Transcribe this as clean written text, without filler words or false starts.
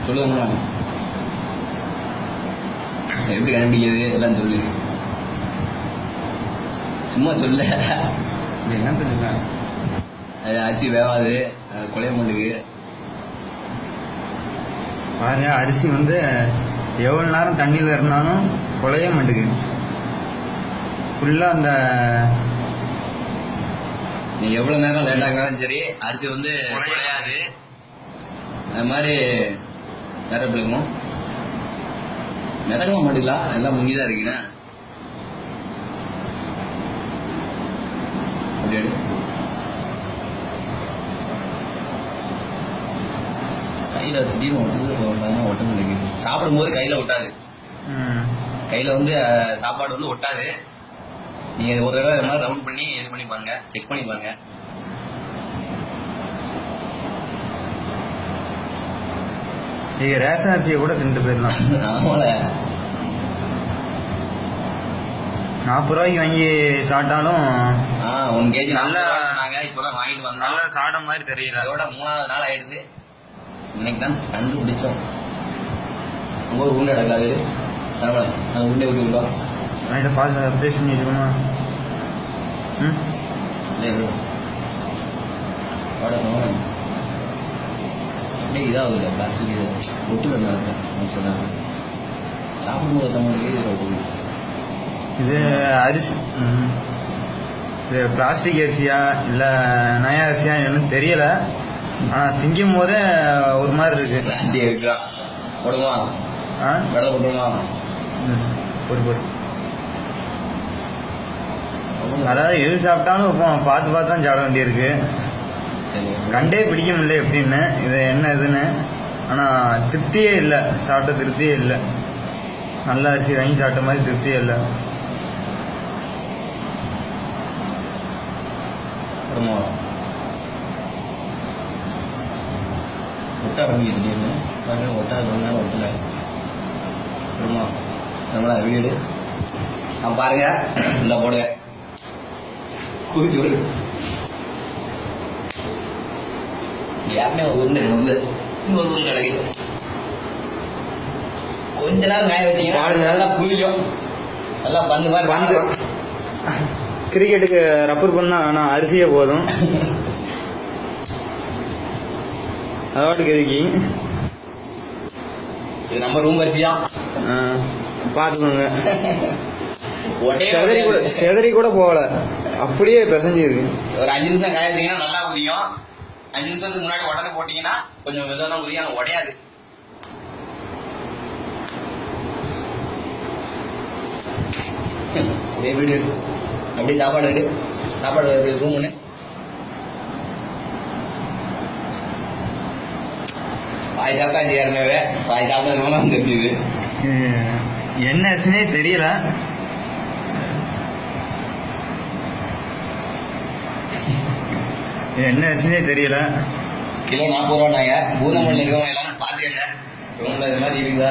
சொல்லுங்க. எப்படி கண்டுபிடிக்கிறது எல்லாம் சொல்லு. சும்மா சொல்ல. என்ன சொல்லுங்க. அரிசி வேவாது, குழைய மாட்டுக்கு. பாருங்க, அரிசி வந்து எவ்வளோ நேரம் தண்ணியில் இருந்தாலும் குழைய மாட்டுக்கு. ஃபுல்லாக அந்த நீ எவ்வளோ நேரம் லேட்டாக இருந்தாலும் சரி அரிசி வந்து குழையாது. அது மாதிரி வேற பிள்ளைக்கும் மிதக்க மாட்டீங்களா? எல்லாம் முங்கிதான் இருக்கீங்க. அப்படி கையில் திடீர்னு ஒட்டுது, ஒட்ட முடியும். சாப்பிடும் போது கையில் ஒட்டாது. கையில் வந்து சாப்பாடு வந்து ஒட்டாது. நீங்கள் ஒரு தடவை இது மாதிரி ரவுண்ட் பண்ணி இது பண்ணி பாருங்க, செக் பண்ணி பாருங்க. ரேஷன் அரிசியை கூட தின்ட்டு போயிடலாம். ஆமால 40 ரூபாய்க்கு வாங்கி சாப்பிட்டாலும் 1 கேஜி நல்லா நாங்கள் இப்போதான் வாங்கிட்டு வந்தோம். நல்லா சாப்பிட மாதிரி தெரியல. அதோட 3வது நாள் ஆயிடுது. இன்னைக்கு தான் கண்டுபிடிச்சோம். ரொம்ப ஒரு உருண்டை எடுக்காது. பரவாயில்ல, அது உருண்டை விட்டு விடுவா. நைட்டை பார்த்து பேஸ்ட் பண்ணி வச்சுக்கோமா. அப்படியே இதாகுது. பிளாஸ்டிக் இது ஒட்டு வந்தாங்க சொன்னாங்க. சாப்பிடும்போது தமிழ் இது அரிசி, இது பிளாஸ்டிக் அரிசியா இல்லை நயா அரிசியா என்னன்னு தெரியல. ஆனால் திங்கும் போதே ஒரு மாதிரி இருக்கு. பிளாஸ்டிக் அரிசியா போடுமா? வெள்ளை போட்டுமா? பொறு அதாவது எது சாப்பிட்டாலும் இப்போ பார்த்து பார்த்து தான் சாப்பிட வேண்டியிருக்கு. கண்டே பிடிக்க முடியல எப்படின்னு இது என்ன இதுன்னு. ஆனால் திருப்தியே இல்லை, சாப்பிட்ட திருப்தியே இல்லை. நல்ல அரிசி வாங்கி சாப்பிட்ட மாதிரி திருப்தியே இல்லை. ஒட்ட ஆரம்பிக்குது திடீர்னு. ஒட்டாது, ரொம்ப நேரம் ஒட்டலை. வருமா நம்மளா வீடு பாருங்க. இந்த போடுங்க குதிச்சு விடு. யாருமே ஒரு உருண்டை வந்து இன்னொரு உருண்டை கிடைக்குது. கொஞ்ச நேரம் காய வச்சீங்கன்னா நல்லா குதிக்கும். நல்லா பந்து மாதிரி பந்து. கிரிக்கெட்டுக்கு ரப்பர் பந்து தான் வேணாம், அரிசியே போதும். அதோட கறிக்கு இது நம்ம ரூம் அரிசியா பார்த்துக்கோங்க. செதறி கூட போகல, அப்படியே பிசைஞ்சு இருக்கு. ஒரு 5 நிமிஷம் காய வச்சீங்கன்னா நல்லா குதிக்கும். 5 நிமிஷத்துக்கு முன்னாடி உடனே போட்டீங்கன்னா கொஞ்சம் மெதுவாக தான் குதிக்கும், ஆனால் உடையாது. அப்படியே வீடு எடு, அப்படியே சாப்பாடு எடு. சாப்பாடு எப்படி ரூமுன்னு பாய் சாப்பிட்டா ஏற்கனவே பாய் சாப்பிட்டா தெரியுது. என்ன அரிசினே தெரியல. என்ன அரிசினே தெரியல. கிலோ 40 ரூபாய்னாங்க. பூந்தமல்லியில் இருக்கவங்க எல்லாரும் பார்த்துக்கங்க. ரூம்ல இது மாதிரி இருக்குதா?